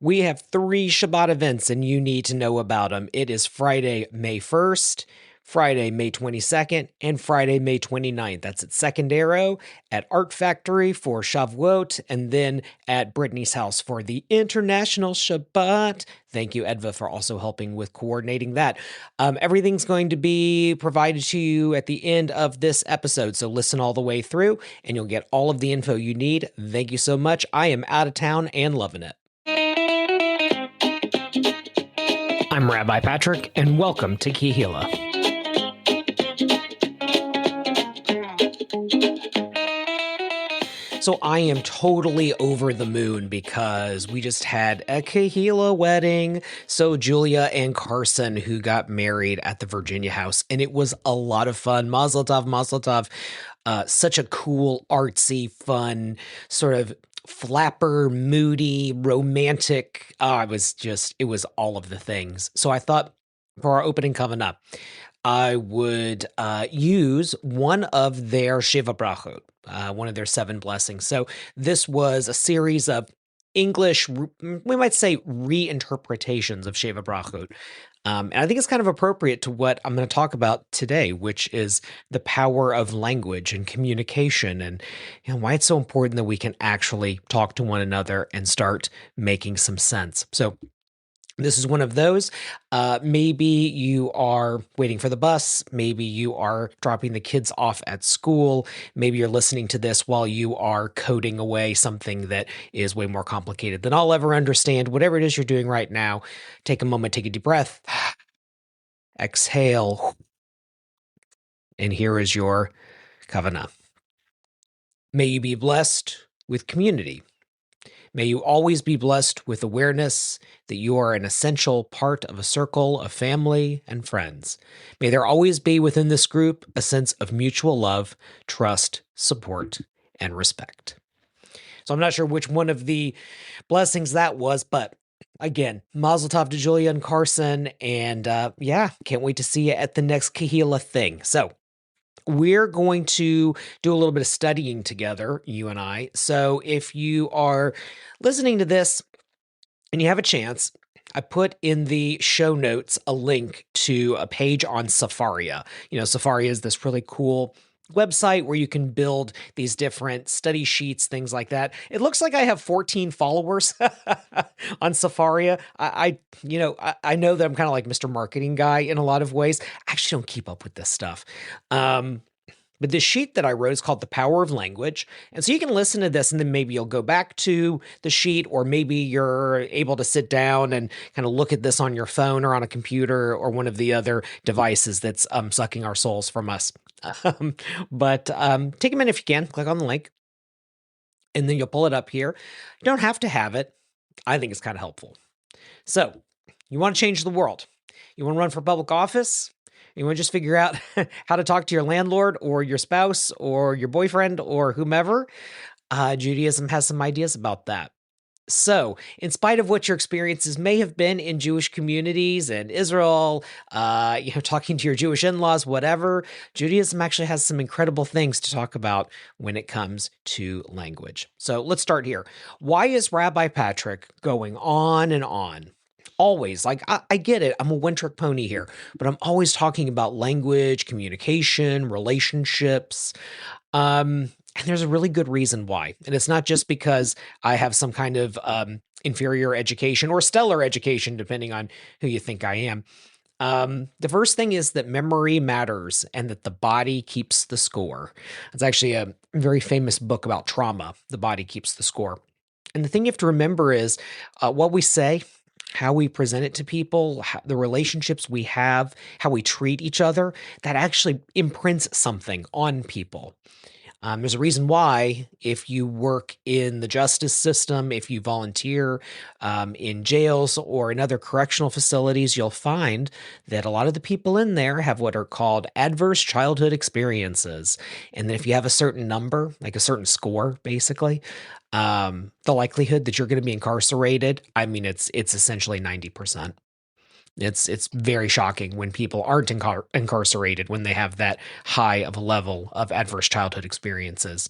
We have three Shabbat events, and you need to know about them. It is Friday, May 1st, Friday, May 22nd, and Friday, May 29th. That's at Second Arrow, at Art Factory for Shavuot, and then at Brittany's house for the International Shabbat. Thank you, Edva, for also helping with coordinating that. Everything's going to be provided to you at the end of this episode, so listen all the way through, and you'll get all of the info you need. Thank you so much. I am out of town and loving it. I'm Rabbi Patrick, and welcome to Kehillah. So I am totally over the moon because we just had a Kehillah wedding. So Julia and Carson, who got married at the Virginia house, and it was a lot of fun. Mazel tov, mazel tov. Such a cool, artsy, fun, sort of flapper, moody, romantic. It was all of the things. So I thought for our opening coming up, I would use one of their Shiva Brachot, one of their 7 blessings. So this was a series of English, we might say, reinterpretations of Shiva Brachot. And I think it's kind of appropriate to what I'm going to talk about today, which is the power of language and communication, and why it's so important that we can actually talk to one another and start making some sense. So this is one of those. Maybe you are waiting for the bus. Maybe you are dropping the kids off at school. Maybe you're listening to this while you are coding away something that is way more complicated than I'll ever understand. Whatever it is you're doing right now, take a moment, take a deep breath, exhale, and here is your kavanah. May you be blessed with community. May you always be blessed with awareness that you are an essential part of a circle of family and friends. May there always be within this group a sense of mutual love, trust, support, and respect. So I'm not sure which one of the blessings that was, but again, mazel tov to Julia and Carson, and can't wait to see you at the next Kehillah thing. So we're going to do a little bit of studying together, you and I. So if you are listening to this and you have a chance, I put in the show notes a link to a page on Safaria. Safaria is this really cool website where you can build these different study sheets, things like that. It looks like I have 14 followers on Safaria. I know that I'm kind of like Mr. Marketing Guy in a lot of ways. I actually don't keep up with this stuff. But this sheet that I wrote is called The Power of Language. And so you can listen to this and then maybe you'll go back to the sheet, or maybe you're able to sit down and kind of look at this on your phone or on a computer or one of the other devices that's sucking our souls from us. But take a minute if you can, click on the link, and then you'll pull it up here. You don't have to have it. I think it's kind of helpful. So you want to change the world. You want to run for public office? You want to just figure out how to talk to your landlord or your spouse or your boyfriend or whomever? Judaism has some ideas about that. So, in spite of what your experiences may have been in Jewish communities and Israel, talking to your Jewish in-laws, whatever, Judaism actually has some incredible things to talk about when it comes to language. So let's start here. Why is Rabbi Patrick going on and on? Always, I get it. I'm a one-trick pony here, but I'm always talking about language, communication, relationships. And there's a really good reason why. And it's not just because I have some kind of inferior education or stellar education, depending on who you think I am. The first thing is that memory matters and that the body keeps the score. It's actually a very famous book about trauma. The body keeps the score. And the thing you have to remember is what we say, how we present it to people, the relationships we have, how we treat each other, that actually imprints something on people. There's a reason why if you work in the justice system, if you volunteer in jails or in other correctional facilities, you'll find that a lot of the people in there have what are called adverse childhood experiences. And then if you have a certain number, like a certain score, basically, the likelihood that you're going to be incarcerated, it's essentially 90%. It's very shocking when people aren't incarcerated when they have that high of a level of adverse childhood experiences.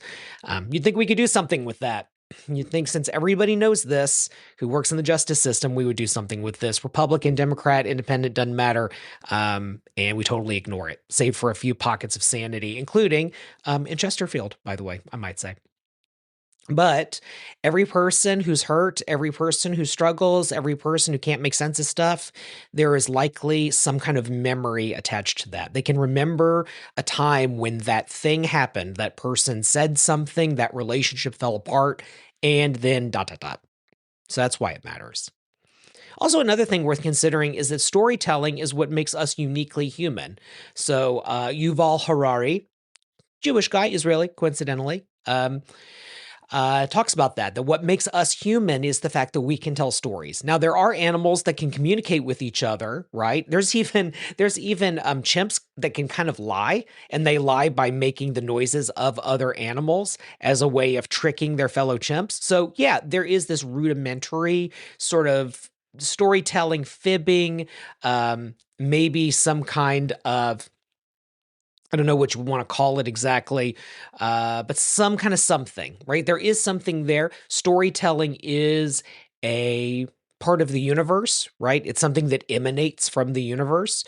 You'd think we could do something with that. You'd think since everybody knows this who works in the justice system, we would do something with this. Republican, Democrat, Independent, doesn't matter. And we totally ignore it, save for a few pockets of sanity, including in Chesterfield, by the way, I might say. But every person who's hurt, every person who struggles, every person who can't make sense of stuff, there is likely some kind of memory attached to that. They can remember a time when that thing happened, that person said something, that relationship fell apart, and then dot, dot, dot. So that's why it matters. Also, another thing worth considering is that storytelling is what makes us uniquely human. So, Yuval Harari, Jewish guy, Israeli, coincidentally, talks about that what makes us human is the fact that we can tell stories. Now, there are animals that can communicate with each other, right? There's even chimps that can kind of lie, and they lie by making the noises of other animals as a way of tricking their fellow chimps. So yeah, there is this rudimentary sort of storytelling, fibbing, maybe some kind of, I don't know what you want to call it exactly, but some kind of something, right? There is something there. Storytelling is a part of the universe, right? It's something that emanates from the universe.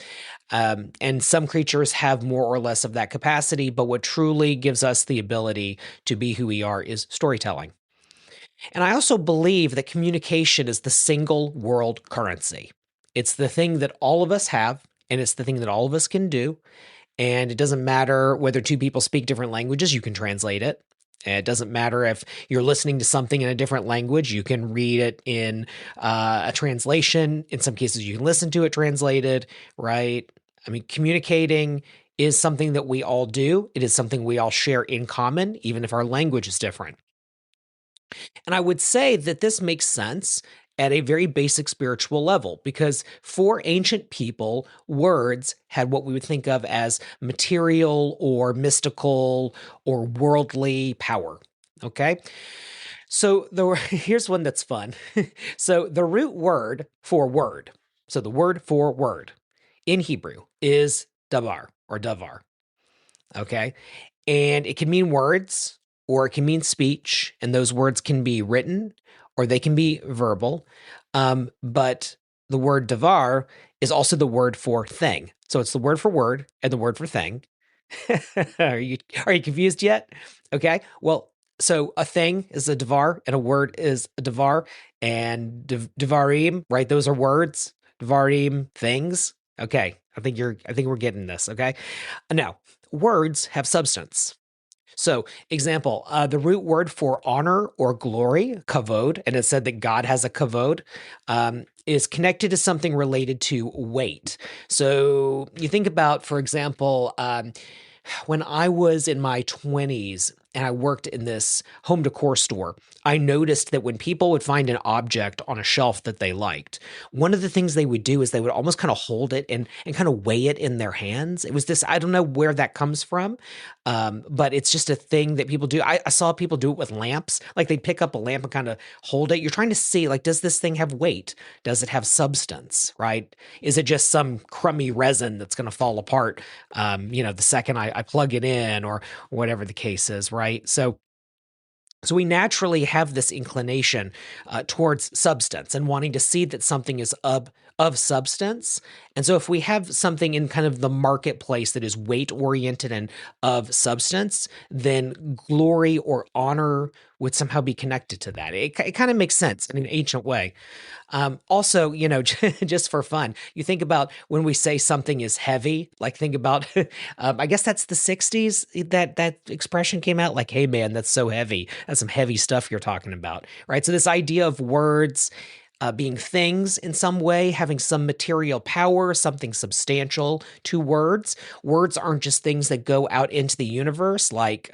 And some creatures have more or less of that capacity, but what truly gives us the ability to be who we are is storytelling. And I also believe that communication is the single world currency. It's the thing that all of us have, and it's the thing that all of us can do. And it doesn't matter whether two people speak different languages, you can translate it. It doesn't matter if you're listening to something in a different language, you can read it in a translation. In some cases, you can listen to it translated, right? I mean, communicating is something that we all do. It is something we all share in common, even if our language is different. And I would say that this makes sense at a very basic spiritual level because for ancient people, words had what we would think of as material or mystical or worldly power. Okay. So here's one that's fun. So the root word for word, so the word for word in Hebrew is davar or davar. Okay. And it can mean words or it can mean speech. And those words can be written or they can be verbal. But the word davar is also the word for thing. So it's the word for word and the word for thing. Are you confused yet? Okay. Well, so a thing is a davar and a word is a davar and davarim, right? Those are words. Davarim, things. Okay. I think we're getting this. Okay. Now, words have substance. So, example, the root word for honor or glory, kavod, and it said that God has a kavod, is connected to something related to weight. So, you think about, for example, when I was in my 20s and I worked in this home decor store, I noticed that when people would find an object on a shelf that they liked, one of the things they would do is they would almost kind of hold it and kind of weigh it in their hands. It was this, I don't know where that comes from, but it's just a thing that people do. I saw people do it with lamps. Like they'd pick up a lamp and kind of hold it. You're trying to see, like, does this thing have weight? Does it have substance, right? Is it just some crummy resin that's going to fall apart, the second I plug it in or whatever the case is, right? So we naturally have this inclination towards substance and wanting to see that something is of substance. And so if we have something in kind of the marketplace that is weight oriented and of substance, then glory or honor would somehow be connected to that. It kind of makes sense in an ancient way. Also, just for fun, you think about when we say something is heavy, like think about, I guess that's the 60s that expression came out, like, hey man, that's so heavy. That's some heavy stuff you're talking about, right? So this idea of words being things in some way, having some material power, something substantial to words. Words aren't just things that go out into the universe like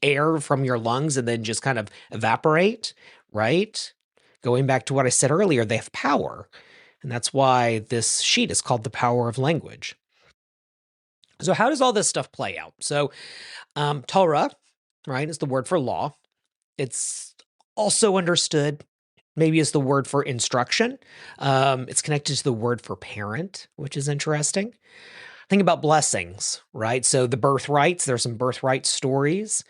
air from your lungs and then just kind of evaporate, right? Going back to what I said earlier, they have power. And that's why this sheet is called The Power of Language. So how does all this stuff play out? So Torah, right, is the word for law. It's also understood maybe as the word for instruction. It's connected to the word for parent, which is interesting. Think about blessings, right? So the birthrights, there's some birthright stories.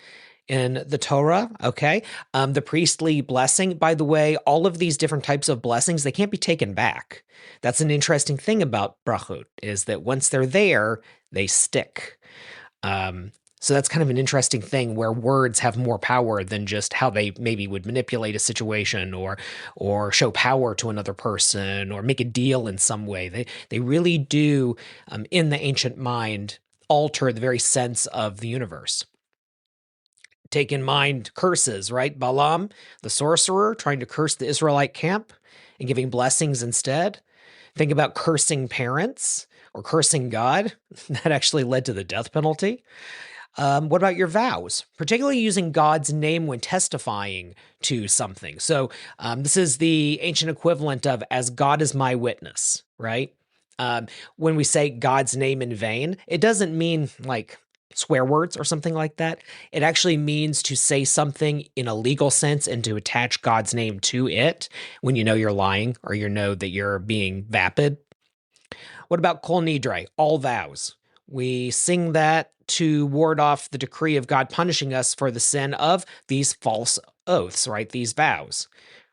in the Torah. Okay. The priestly blessing, by the way, all of these different types of blessings, they can't be taken back. That's an interesting thing about brachot, is that once they're there, they stick. Um, so that's kind of an interesting thing where words have more power than just how they maybe would manipulate a situation or show power to another person or make a deal in some way. They really do, in the ancient mind, alter the very sense of the universe. Take in mind curses, right? Balaam, the sorcerer, trying to curse the Israelite camp and giving blessings instead. Think about cursing parents or cursing God. That actually led to the death penalty. What about your vows, particularly using God's name when testifying to something? So, this is the ancient equivalent of "as God is my witness," right? When we say God's name in vain, it doesn't mean like swear words or something like that. It actually means to say something in a legal sense and to attach God's name to it when you know you're lying or you know that you're being vapid. What about Kol Nidre, all vows? We sing that to ward off the decree of God punishing us for the sin of these false oaths, right? These vows.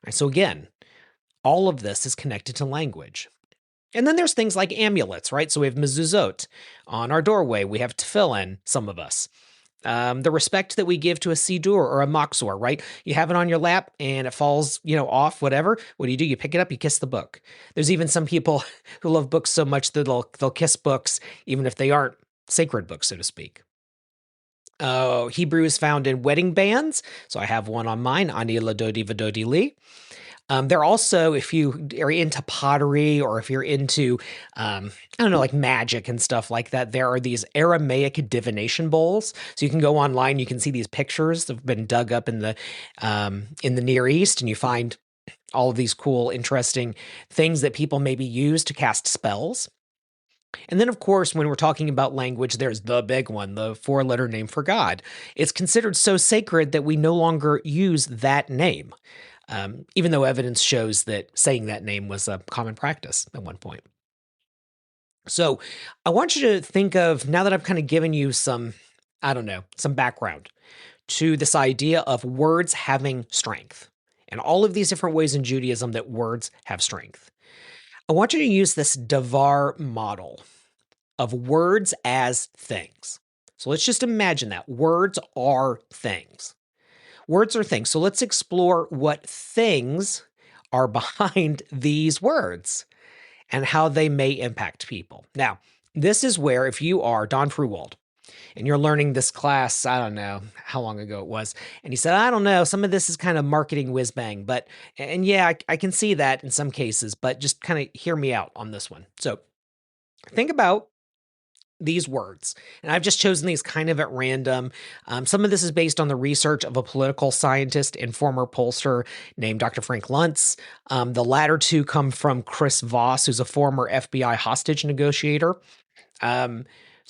Right, so again, all of this is connected to language. And then there's things like amulets, right? So we have mezuzot on our doorway. We have tefillin, some of us. The respect that we give to a sidur or a machzor, right? You have it on your lap and it falls, off, whatever. What do? You pick it up, you kiss the book. There's even some people who love books so much that they'll kiss books, even if they aren't sacred books, so to speak. Hebrew is found in wedding bands. So I have one on mine, Ani Ladodi Vadodi Li. They're also, if you are into pottery or if you're into, I don't know, like magic and stuff like that, there are these Aramaic divination bowls. So you can go online, you can see these pictures that have been dug up in the Near East, and you find all of these cool, interesting things that people maybe use to cast spells. And then, of course, when we're talking about language, there's the big one, the four-letter name for God. It's considered so sacred that we no longer use that name. Even though evidence shows that saying that name was a common practice at one point. So I want you to think of, now that I've kind of given you some background to this idea of words having strength and all of these different ways in Judaism that words have strength. I want you to use this Davar model of words as things. So let's just imagine that words are things. Words are things. So let's explore what things are behind these words and how they may impact people. Now, this is where, if you are Don Fruwald and you're learning this class, I don't know how long ago it was, and he said, I don't know, some of this is kind of marketing whiz bang, and yeah, I can see that in some cases, but just kind of hear me out on this one. So think about these words. And I've just chosen these kind of at random. Some of this is based on the research of a political scientist and former pollster named Dr. Frank Luntz. The latter two come from Chris Voss, who's a former FBI hostage negotiator. So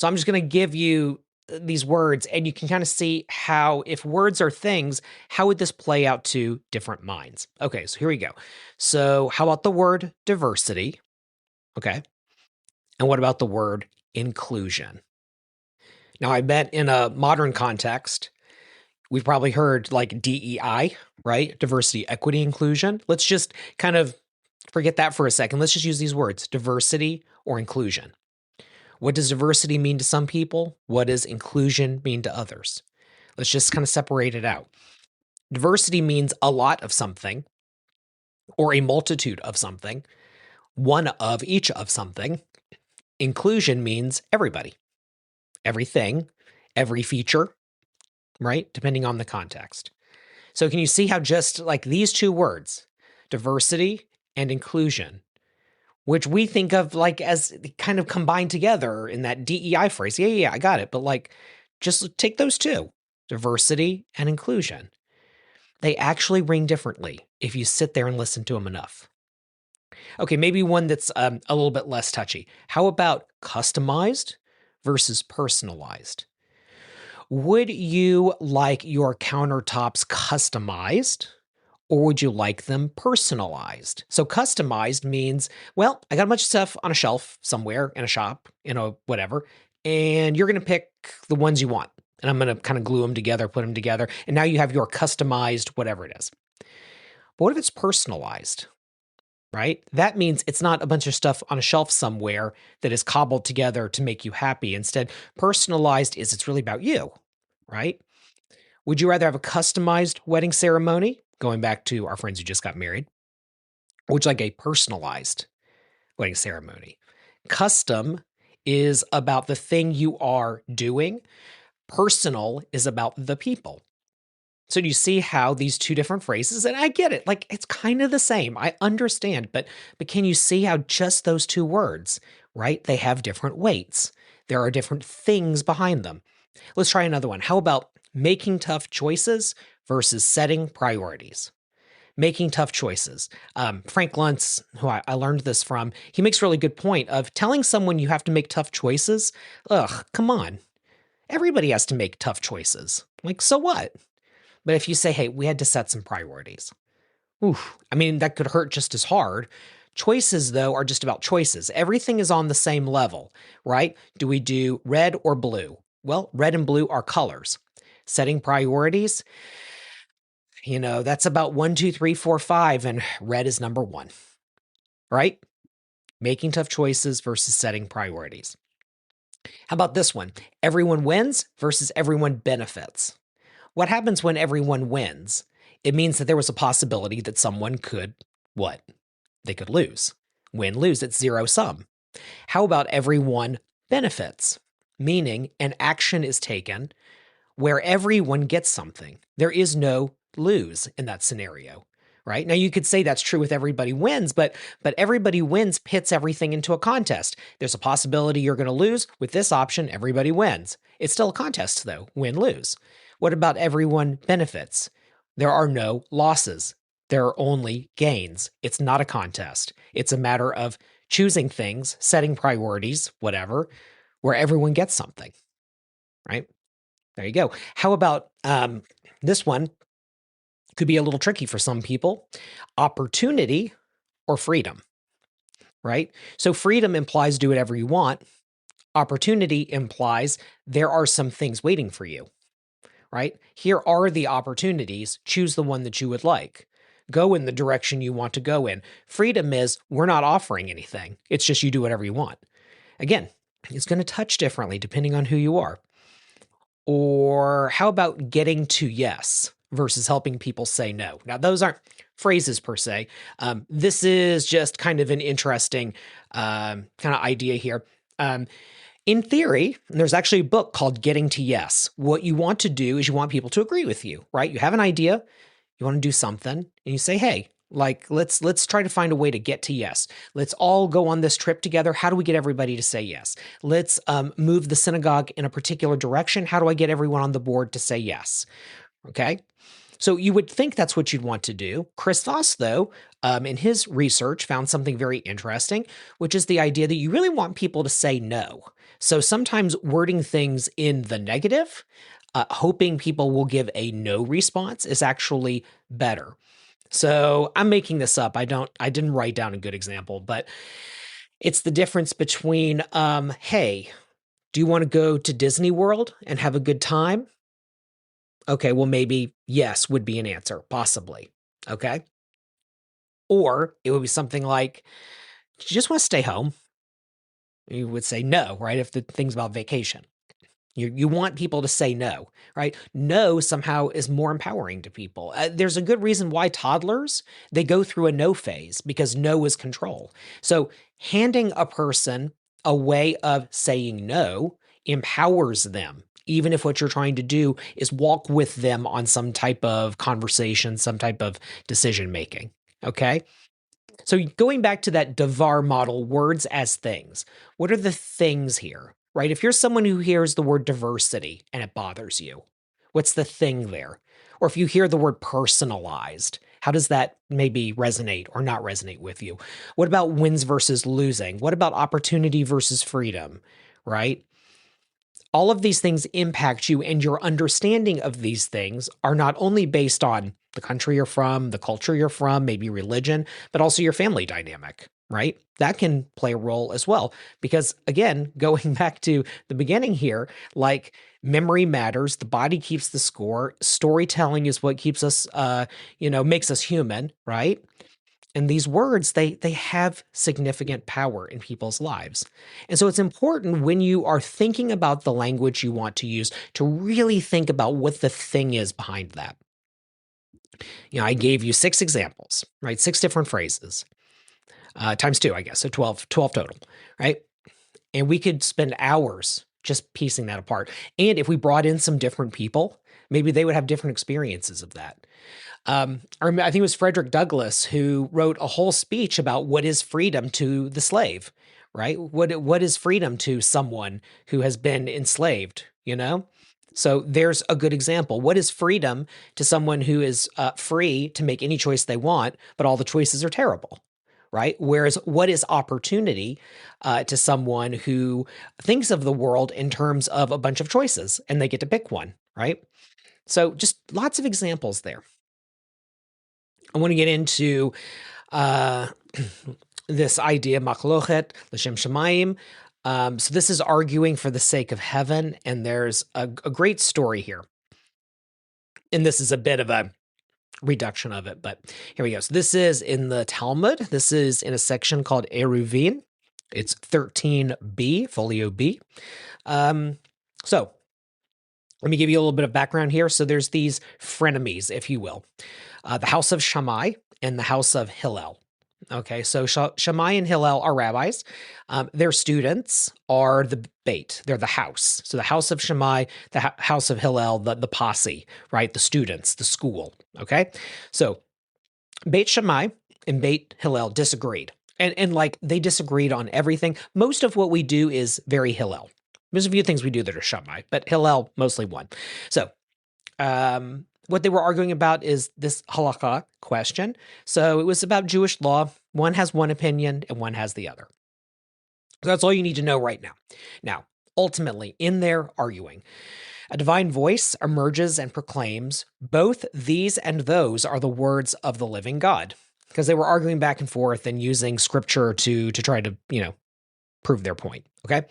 I'm just going to give you these words, and you can kind of see how, if words are things, how would this play out to different minds? Okay, so here we go. So how about the word diversity? Okay. And what about the word inclusion? Now, I bet in a modern context, we've probably heard like DEI, right? Diversity, equity, inclusion. Let's just kind of forget that for a second. Let's just use these words, diversity or inclusion. What does diversity mean to some people? What does inclusion mean to others? Let's just kind of separate it out. Diversity means a lot of something or a multitude of something, one of each of something. Inclusion means everybody, everything, every feature, right? Depending on the context. So can you see how just like these two words, diversity and inclusion, which we think of like as kind of combined together in that DEI phrase. Yeah, I got it. But like, just take those two, diversity and inclusion. They actually ring differently if you sit there and listen to them enough. Okay, maybe one that's a little bit less touchy. How about customized versus personalized? Would you like your countertops customized, or would you like them personalized? So customized means, well, I got a bunch of stuff on a shelf somewhere in a shop, whatever, and you're going to pick the ones you want. and I'm going to kind of glue them together, put them together, and now you have your customized whatever it is. But what if it's personalized, right? That means it's not a bunch of stuff on a shelf somewhere that is cobbled together to make you happy. Instead, personalized is it's really about you, right? Would you rather have a customized wedding ceremony, going back to our friends who just got married, or would you like a personalized wedding ceremony? Custom is about the thing you are doing. Personal is about the people. So do you see how these two different phrases, and I get it, like it's kind of the same. I understand, but can you see how just those two words, right? They have different weights. There are different things behind them. Let's try another one. How about making tough choices versus setting priorities? Making tough choices. Frank Luntz, who I learned this from, he makes a really good point of telling someone you have to make tough choices. Ugh, come on. Everybody has to make tough choices. Like, so what? But if you say, hey, we had to set some priorities, oof, I mean, that could hurt just as hard. Choices, though, are just about choices. Everything is on the same level, right? Do we do red or blue? Well, red and blue are colors. Setting priorities, that's about 1, 2, 3, 4, 5, and red is number 1, right? Making tough choices versus setting priorities. How about this one? Everyone wins versus everyone benefits. What happens when everyone wins? It means that there was a possibility that someone could, what? They could lose. Win, lose, it's zero sum. How about everyone benefits? Meaning an action is taken where everyone gets something. There is no lose in that scenario, right? Now you could say that's true with everybody wins, but everybody wins pits everything into a contest. There's a possibility you're going to lose. With this option, everybody wins. It's still a contest though, win, lose. What about everyone benefits? There are no losses. There are only gains. It's not a contest. It's a matter of choosing things, setting priorities, whatever, where everyone gets something, right? There you go. How about this one? Could be a little tricky for some people. Opportunity or freedom, right? So freedom implies do whatever you want. Opportunity implies there are some things waiting for you, right? Here are the opportunities. Choose the one that you would like. Go in the direction you want to go in. Freedom is we're not offering anything. It's just you do whatever you want. Again, it's going to touch differently depending on who you are. Or how about getting to yes versus helping people say no? Now, those aren't phrases per se. This is just kind of an interesting kind of idea here. In theory, there's actually a book called Getting to Yes. What you want to do is you want people to agree with you, right? You have an idea, you want to do something, and you say, hey, like, let's try to find a way to get to yes. Let's all go on this trip together. How do we get everybody to say yes? Let's move the synagogue in a particular direction. How do I get everyone on the board to say yes? Okay. So you would think that's what you'd want to do. Chris Voss, though, in his research, found something very interesting, which is the idea that you really want people to say no. So sometimes wording things in the negative, hoping people will give a no response is actually better. So I'm making this up. I didn't write down a good example, but it's the difference between, hey, do you want to go to Disney World and have a good time? Okay, well, maybe yes would be an answer, possibly. Okay. Or it would be something like, do you just want to stay home? You would say no, right? If the thing's about vacation. You want people to say no, right? No somehow is more empowering to people. There's a good reason why toddlers, they go through a no phase because no is control. So handing a person a way of saying no empowers them, even if what you're trying to do is walk with them on some type of conversation, some type of decision making. Okay. So going back to that Devar model, words as things, what are the things here, right? If you're someone who hears the word diversity and it bothers you, what's the thing there? Or if you hear the word personalized, how does that maybe resonate or not resonate with you? What about wins versus losing? What about opportunity versus freedom, right? All of these things impact you, and your understanding of these things are not only based on the country you're from, the culture you're from, maybe religion, but also your family dynamic, right? That can play a role as well. Because again, going back to the beginning here, like memory matters, the body keeps the score, storytelling is what keeps us, makes us human, right? And these words, they have significant power in people's lives. And so it's important when you are thinking about the language you want to use to really think about what the thing is behind that. I gave you 6 examples, right? 6 different phrases, times 2, I guess, so 12 total, right? And we could spend hours just piecing that apart. And if we brought in some different people, maybe they would have different experiences of that. I think it was Frederick Douglass who wrote a whole speech about what is freedom to the slave, right? What is freedom to someone who has been enslaved, So there's a good example. What is freedom to someone who is free to make any choice they want, but all the choices are terrible, right? Whereas what is opportunity to someone who thinks of the world in terms of a bunch of choices and they get to pick one, right? So just lots of examples there. I want to get into uh, this idea, machlochet, l'shem shamayim. So this is arguing for the sake of heaven, and there's a great story here. And this is a bit of a reduction of it, but here we go. So this is in the Talmud. This is in a section called Eruvin. It's 13b, folio B. So let me give you a little bit of background here. So there's these frenemies, if you will. The house of Shammai and the house of Hillel. Okay, so Shammai and Hillel are rabbis. Their students are the Beit. They're the house. So the house of Shammai, the house of Hillel, the posse, right? The students, the school. Okay, so Beit Shammai and Beit Hillel disagreed. And like they disagreed on everything. Most of what we do is very Hillel. There's a few things we do that are Shammai, but Hillel mostly won. So what they were arguing about is this halakha question. So it was about Jewish law. One has one opinion and one has the other. So that's all you need to know right now. Now, ultimately, in their arguing, a divine voice emerges and proclaims, both these and those are the words of the living God. Because they were arguing back and forth and using scripture to try to, prove their point. Okay.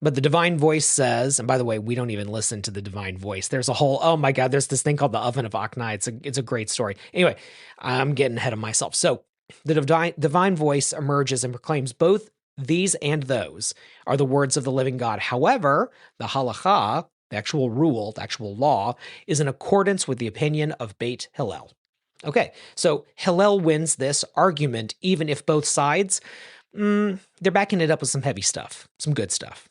But the divine voice says, and by the way, we don't even listen to the divine voice. There's a whole, oh my God, there's this thing called the Oven of Aknai. It's a great story. Anyway, I'm getting ahead of myself. So the divine voice emerges and proclaims both these and those are the words of the living God. However, the halakha, the actual rule, the actual law, is in accordance with the opinion of Beit Hillel. Okay, so Hillel wins this argument, even if both sides, they're backing it up with some heavy stuff, some good stuff.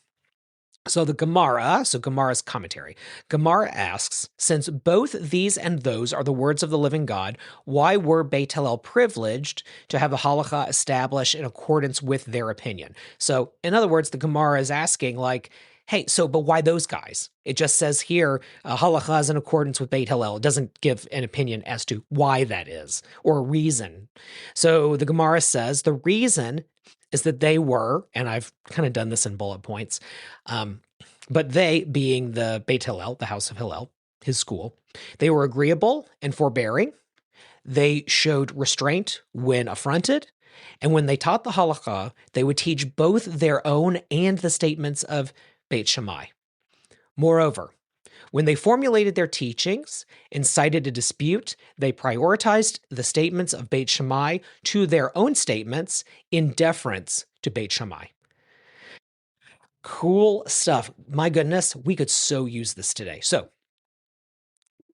So the Gemara, Gemara's commentary, Gemara asks, since both these and those are the words of the living God, why were Beit Hillel privileged to have the halakha established in accordance with their opinion? So in other words, the Gemara is asking like, hey, but why those guys? It just says here, halakha is in accordance with Beit Hillel. It doesn't give an opinion as to why that is or a reason. So the Gemara says the reason is that they were, and I've kind of done this in bullet points, but they, being the Beit Hillel, the house of Hillel, his school, they were agreeable and forbearing. They showed restraint when affronted. And when they taught the halakha, they would teach both their own and the statements of Beit Shammai. Moreover, when they formulated their teachings and cited a dispute, they prioritized the statements of Beit Shammai to their own statements in deference to Beit Shammai. Cool stuff. My goodness, we could so use this today. So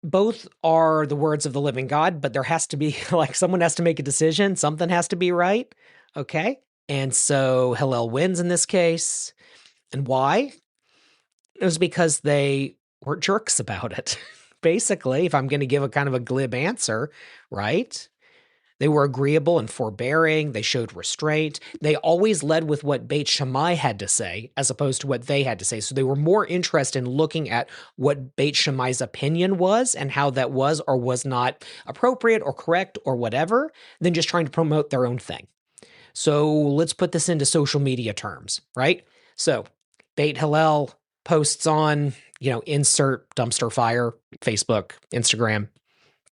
both are the words of the living God, but there has to be, like, someone has to make a decision. Something has to be right. Okay. And so Hillel wins in this case. And why? It was because they were jerks about it. Basically, if I'm going to give a kind of a glib answer, right? They were agreeable and forbearing. They showed restraint. They always led with what Beit Shammai had to say, as opposed to what they had to say. So they were more interested in looking at what Beit Shammai's opinion was and how that was or was not appropriate or correct or whatever, than just trying to promote their own thing. So let's put this into social media terms, right? So Beit Hillel posts on, insert dumpster fire, Facebook, Instagram.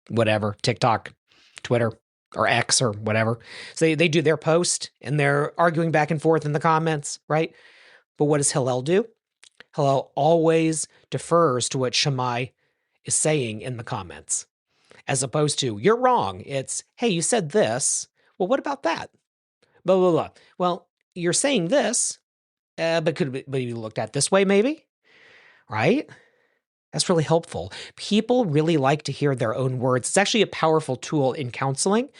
whatever, TikTok, Twitter, or X or whatever. So they do their post and they're arguing back and forth in the comments, right? But what does Hillel do? Hillel always defers to what Shammai is saying in the comments, as opposed to, you're wrong. It's, hey, you said this. Well, what about that? Blah, blah, blah. Well, you're saying this, but could be looked at this way, maybe, right? That's really helpful. People really like to hear their own words. It's actually a powerful tool in counseling,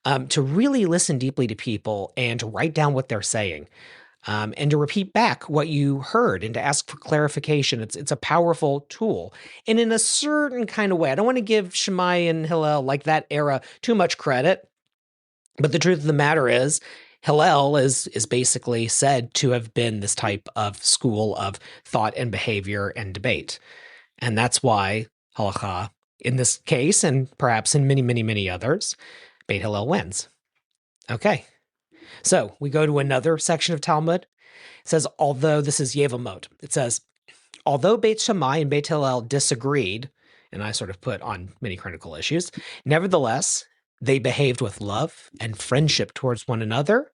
to really listen deeply to people and to write down what they're saying, and to repeat back what you heard and to ask for clarification. It's a powerful tool. And in a certain kind of way, I don't want to give Shammai and Hillel, like that era, too much credit. But the truth of the matter is, Hillel is basically said to have been this type of school of thought and behavior and debate. And that's why halakha, in this case, and perhaps in many, many, many others, Beit Hillel wins. Okay, so we go to another section of Talmud. It says, although this is Yevamot, it says, although Beit Shammai and Beit Hillel disagreed, and I sort of put on many critical issues, nevertheless, they behaved with love and friendship towards one another.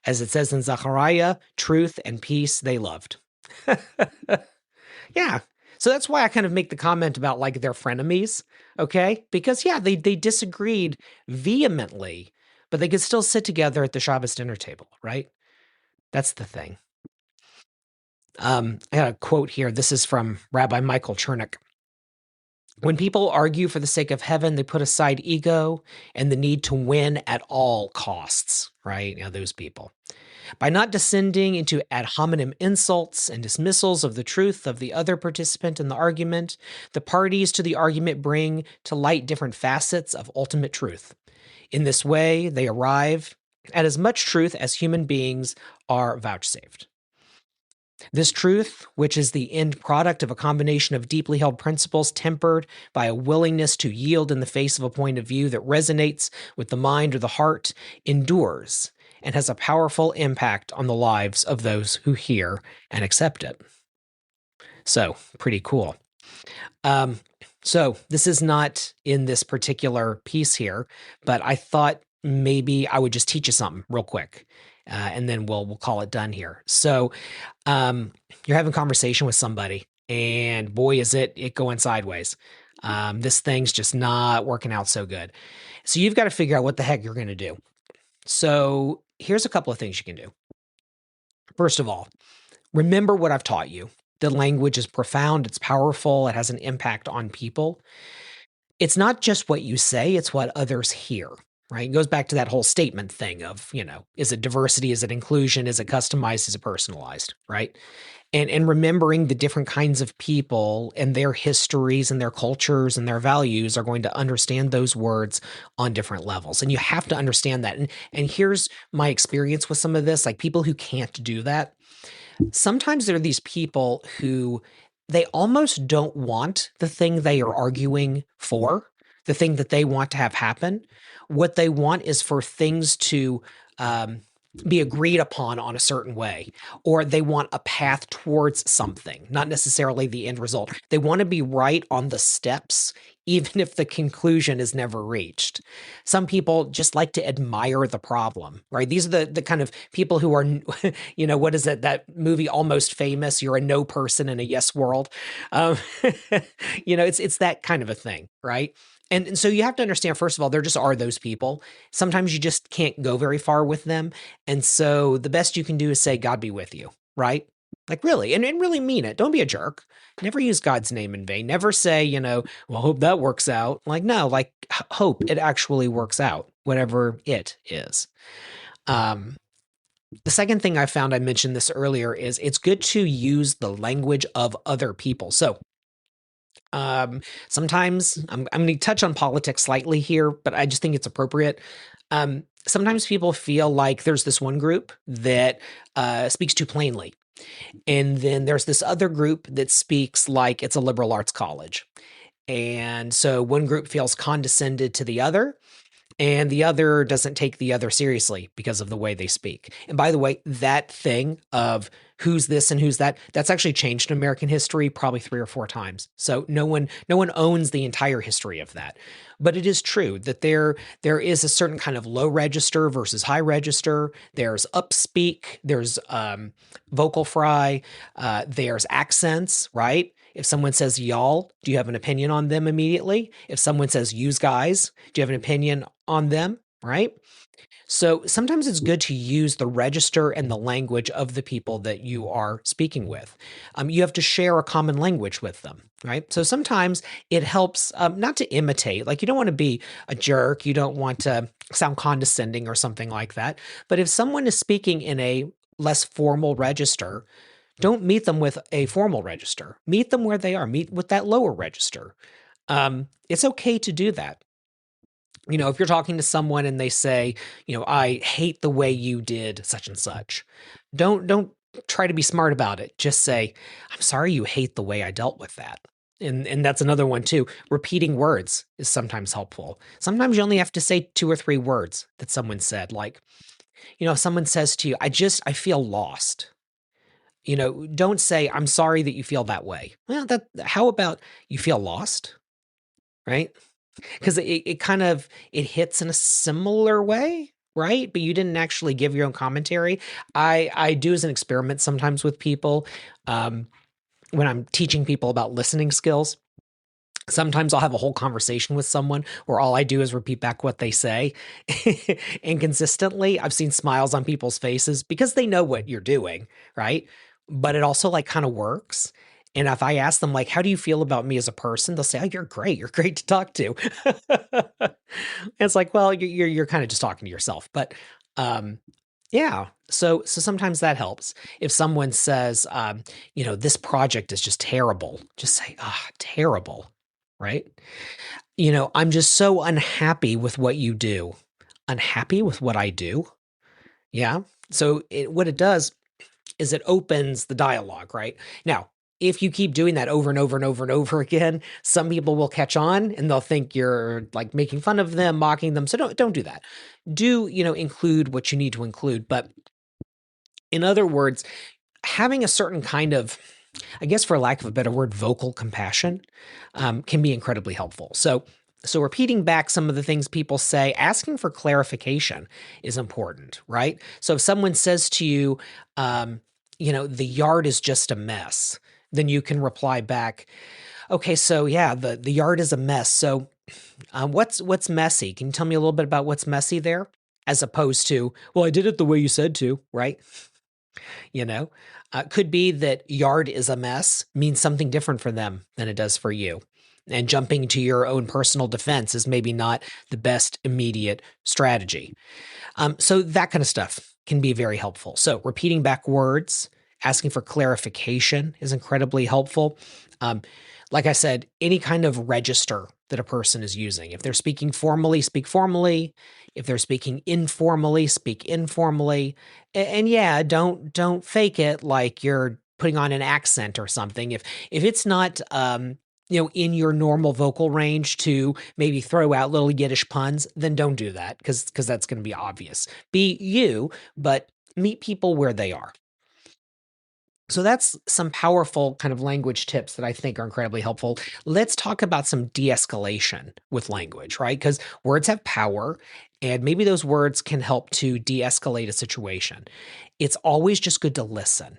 As it says in Zechariah, truth and peace they loved. Yeah. So that's why I kind of make the comment about like their frenemies, okay? Because yeah, they disagreed vehemently, but they could still sit together at the Shabbos dinner table, right? That's the thing. I got a quote here. This is from Rabbi Michael Chernick. When people argue for the sake of heaven, they put aside ego and the need to win at all costs, right? Those people. By not descending into ad hominem insults and dismissals of the truth of the other participant in the argument, the parties to the argument bring to light different facets of ultimate truth. In this way, they arrive at as much truth as human beings are vouchsafed. This truth, which is the end product of a combination of deeply held principles tempered by a willingness to yield in the face of a point of view that resonates with the mind or the heart, endures and has a powerful impact on the lives of those who hear and accept it. So, pretty cool. So this is not in this particular piece here, but I thought maybe I would just teach you something real quick. And then we'll call it done here. So you're having a conversation with somebody, and boy, is it going sideways. This thing's just not working out so good. So you've got to figure out what the heck you're going to do. So here's a couple of things you can do. First of all, remember what I've taught you. The language is profound, it's powerful, it has an impact on people. It's not just what you say, it's what others hear. Right? It goes back to that whole statement thing of, is it diversity? Is it inclusion? Is it customized? Is it personalized? Right? And remembering the different kinds of people and their histories and their cultures and their values are going to understand those words on different levels. And you have to understand that. And here's my experience with some of this, like people who can't do that. Sometimes there are these people who they almost don't want the thing they are arguing for, the thing that they want to have happen. What they want is for things to be agreed upon on a certain way, or they want a path towards something, not necessarily the end result. They want to be right on the steps, even if the conclusion is never reached. Some people just like to admire the problem, right? These are the kind of people who are, what is it, that movie Almost Famous? You're a no person in a yes world. It's that kind of a thing, right? And so you have to understand, first of all, there just are those people. Sometimes you just can't go very far with them. And so the best you can do is say, God be with you, right? Like really, and really mean it. Don't be a jerk. Never use God's name in vain. Never say, well, hope that works out. Like, no, like hope it actually works out, whatever it is. The second thing I found, I mentioned this earlier, is it's good to use the language of other people. So sometimes I'm going to touch on politics slightly here, but I just think it's appropriate. Sometimes people feel like there's this one group that speaks too plainly. And then there's this other group that speaks like it's a liberal arts college. And so one group feels condescended to the other. and the other doesn't take the other seriously because of the way they speak. And by the way, that thing of who's this and who's that, that's actually changed in American history probably 3 or 4 times. So no one owns the entire history of that. But it is true that there is a certain kind of low register versus high register. There's upspeak, there's vocal fry, there's accents, right? If someone says y'all, do you have an opinion on them immediately? If someone says use guys, do you have an opinion on them, right? So sometimes it's good to use the register and the language of the people that you are speaking with. You have to share a common language with them, right? So sometimes it helps not to imitate, like you don't want to be a jerk, you don't want to sound condescending or something like that. But if someone is speaking in a less formal register, don't meet them with a formal register. Meet them where they are. Meet with that lower register. It's okay to do that. If you're talking to someone and they say, I hate the way you did such and such. Don't try to be smart about it. Just say, I'm sorry you hate the way I dealt with that. And that's another one too. Repeating words is sometimes helpful. Sometimes you only have to say 2 or 3 words that someone said. Like, if someone says to you, I feel lost. Don't say, I'm sorry that you feel that way. Well, how about you feel lost, right? Because it kind of it hits in a similar way, right? But you didn't actually give your own commentary. I do as an experiment sometimes with people when I'm teaching people about listening skills. Sometimes I'll have a whole conversation with someone where all I do is repeat back what they say. And consistently, I've seen smiles on people's faces because they know what you're doing, right? But it also like kind of works. And if I ask them like, how do you feel about me as a person? They'll say, oh, you're great. You're great to talk to. It's like, well, you're kind of just talking to yourself. But yeah. So sometimes that helps. If someone says, this project is just terrible, just say, terrible, right? I'm just so unhappy with what you do. Unhappy with what I do? Yeah. So what it does is it opens the dialogue, right? Now, if you keep doing that over and over and over and over again, some people will catch on and they'll think you're like making fun of them, mocking them. So don't do that. Do, include what you need to include. But in other words, having a certain kind of, I guess for lack of a better word, vocal compassion can be incredibly helpful. So repeating back some of the things people say, asking for clarification is important, right? So if someone says to you, the yard is just a mess, then you can reply back, okay, so yeah, the yard is a mess. So what's messy? Can you tell me a little bit about what's messy there? As opposed to, well, I did it the way you said to, right? Could be that yard is a mess means something different for them than it does for you. And jumping to your own personal defense is maybe not the best immediate strategy. So that kind of stuff can be very helpful. So repeating back words, asking for clarification is incredibly helpful. Like I said, any kind of register that a person is using. If they're speaking formally, speak formally. If they're speaking informally, speak informally. And yeah, don't fake it like you're putting on an accent or something. If it's not in your normal vocal range to maybe throw out little Yiddish puns, then don't do that because that's going to be obvious. Be you, but meet people where they are. So that's some powerful kind of language tips that I think are incredibly helpful. Let's talk about some de-escalation with language, right? Because words have power, and maybe those words can help to de-escalate a situation. It's always just good to listen.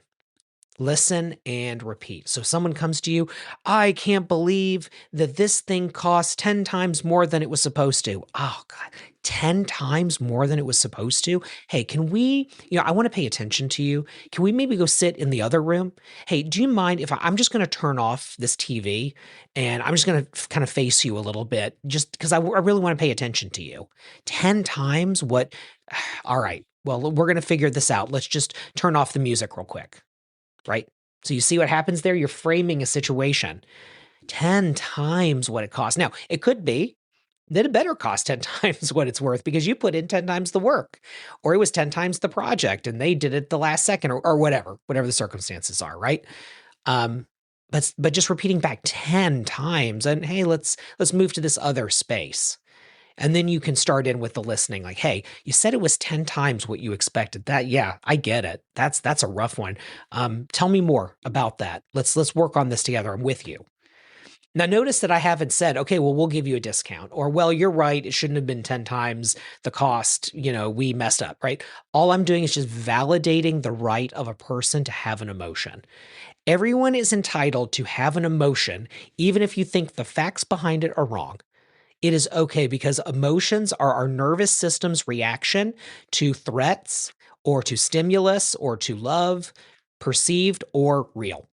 Listen and repeat. So if someone comes to you, I can't believe that this thing costs 10 times more than it was supposed to. Oh God, 10 times more than it was supposed to? Hey, can we, I want to pay attention to you. Can we maybe go sit in the other room? Hey, do you mind if I'm just going to turn off this TV and I'm just going to kind of face you a little bit just because I really want to pay attention to you. 10 times what? All right. Well, we're going to figure this out. Let's just turn off the music real quick. Right? So you see what happens there? You're framing a situation 10 times what it costs. Now, it could be that it better cost 10 times what it's worth because you put in 10 times the work, or it was 10 times the project and they did it the last second or whatever the circumstances are, right? But just repeating back 10 times and hey, let's move to this other space. And then you can start in with the listening, like, hey, you said it was 10 times what you expected. That, yeah, I get it. That's a rough one. Tell me more about that. Let's work on this together. I'm with you. Now, notice that I haven't said, okay, well, we'll give you a discount, or, well, you're right, it shouldn't have been 10 times the cost, we messed up, right? All I'm doing is just validating the right of a person to have an emotion. Everyone is entitled to have an emotion, even if you think the facts behind it are wrong. It is okay because emotions are our nervous system's reaction to threats or to stimulus or to love, perceived or real.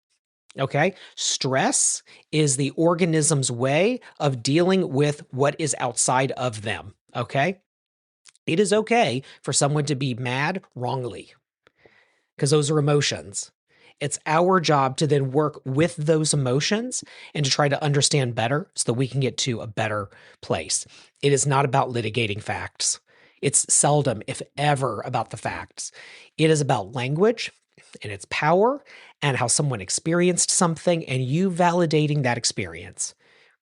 Okay. Stress is the organism's way of dealing with what is outside of them. Okay. It is okay for someone to be mad wrongly because those are emotions. It's our job to then work with those emotions and to try to understand better so that we can get to a better place. It is not about litigating facts. It's seldom, if ever, about the facts. It is about language and its power and how someone experienced something and you validating that experience,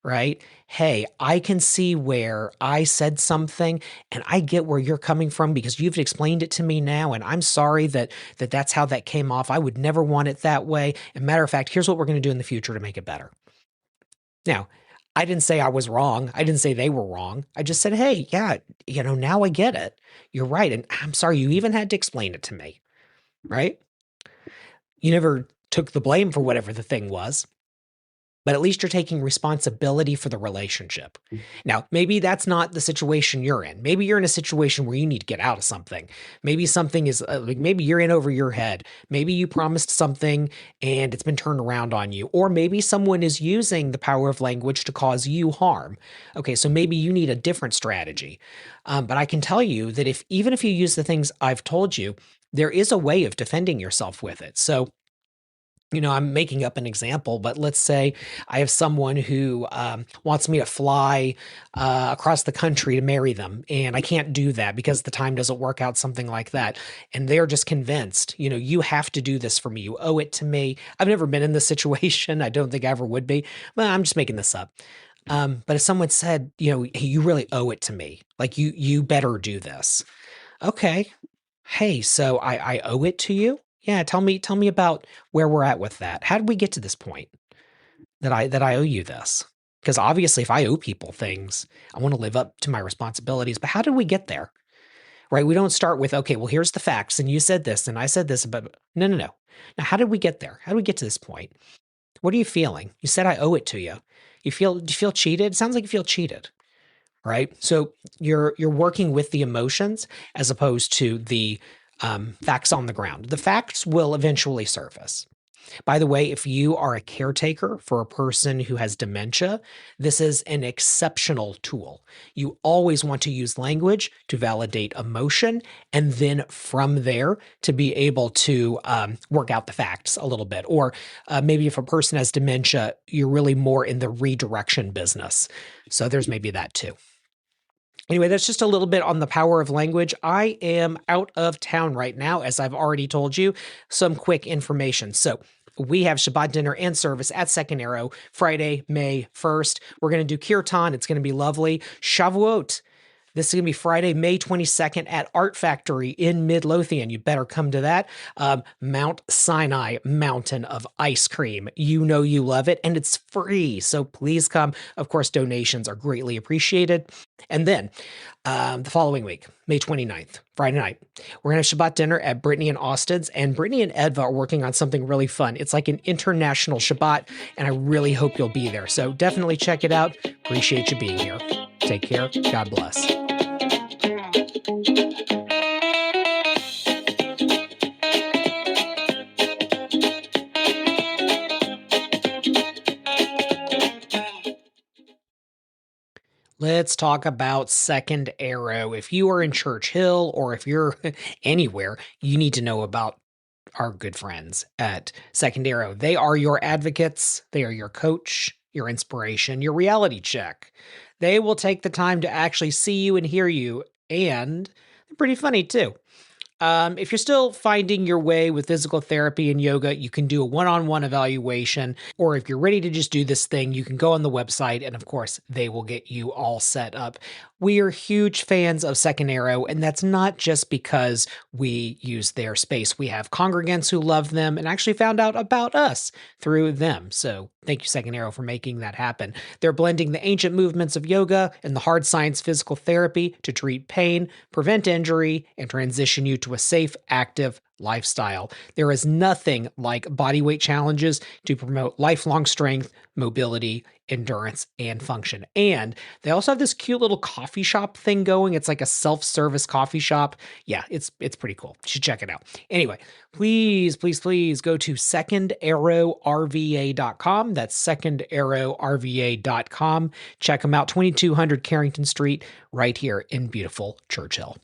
right? Hey, I can see where I said something and I get where you're coming from because you've explained it to me now. And I'm sorry that's how that came off. I would never want it that way. And matter of fact, here's what we're going to do in the future to make it better. Now, I didn't say I was wrong. I didn't say they were wrong. I just said, hey, yeah, now I get it. You're right. And I'm sorry you even had to explain it to me, right? You never took the blame for whatever the thing was, but at least you're taking responsibility for the relationship. Now, maybe that's not the situation you're in. Maybe you're in a situation where you need to get out of something. Maybe something is maybe you're in over your head. Maybe you promised something and it's been turned around on you. Or maybe someone is using the power of language to cause you harm. Okay, so maybe you need a different strategy. But I can tell you that even if you use the things I've told you, there is a way of defending yourself with it. So I'm making up an example, but let's say I have someone who wants me to fly across the country to marry them, and I can't do that because the time doesn't work out, something like that. And they're just convinced, you have to do this for me. You owe it to me. I've never been in this situation. I don't think I ever would be. Well, I'm just making this up. But if someone said, hey, you really owe it to me, like you better do this. Okay. Hey, so I owe it to you? Yeah, tell me about where we're at with that. How did we get to this point that I owe you this? Because obviously if I owe people things, I want to live up to my responsibilities, but how did we get there? Right? We don't start with, okay, well, here's the facts and you said this and I said this, but no. Now, how did we get there? How did we get to this point? What are you feeling? You said I owe it to you. Do you feel cheated? It sounds like you feel cheated. Right? So you're working with the emotions as opposed to the facts on the ground. The facts will eventually surface. By the way, if you are a caretaker for a person who has dementia, this is an exceptional tool. You always want to use language to validate emotion, and then from there to be able to work out the facts a little bit. Or maybe if a person has dementia, you're really more in the redirection business. So there's maybe that too. Anyway, that's just a little bit on the power of language. I am out of town right now, as I've already told you. Some quick information. So we have Shabbat dinner and service at Second Arrow, Friday, May 1st. We're going to do Kirtan. It's going to be lovely. Shavuot. This is going to be Friday, May 22nd at Art Factory in Midlothian. You better come to that. Mount Sinai, mountain of ice cream. You know you love it, and it's free, so please come. Of course, donations are greatly appreciated. And then the following week, May 29th, Friday night, we're going to have Shabbat dinner at Brittany and Austin's, and Brittany and Edva are working on something really fun. It's like an international Shabbat, and I really hope you'll be there. So definitely check it out. Appreciate you being here. Take care. God bless. Let's talk about Second Arrow. If you are in Churchill or if you're anywhere, you need to know about our good friends at Second Arrow. They are your advocates. They are your coach, your inspiration, your reality check. They will take the time to actually see you and hear you, and they're pretty funny too. If you're still finding your way with physical therapy and yoga, you can do a one-on-one evaluation. Or if you're ready to just do this thing, you can go on the website and of course they will get you all set up. We are huge fans of Second Arrow, and that's not just because we use their space. We have congregants who love them and actually found out about us through them. So thank you, Second Arrow, for making that happen. They're blending the ancient movements of yoga and the hard science physical therapy to treat pain, prevent injury, and transition you to a safe, active lifestyle. There is nothing like bodyweight challenges to promote lifelong strength, mobility, endurance, and function. And they also have this cute little coffee shop thing going. It's like a self-service coffee shop. Yeah, it's pretty cool. You should check it out. Anyway, please, please, please go to secondarrowrva.com. That's secondarrowrva.com. Check them out, 2200 Carrington Street, right here in beautiful Churchill.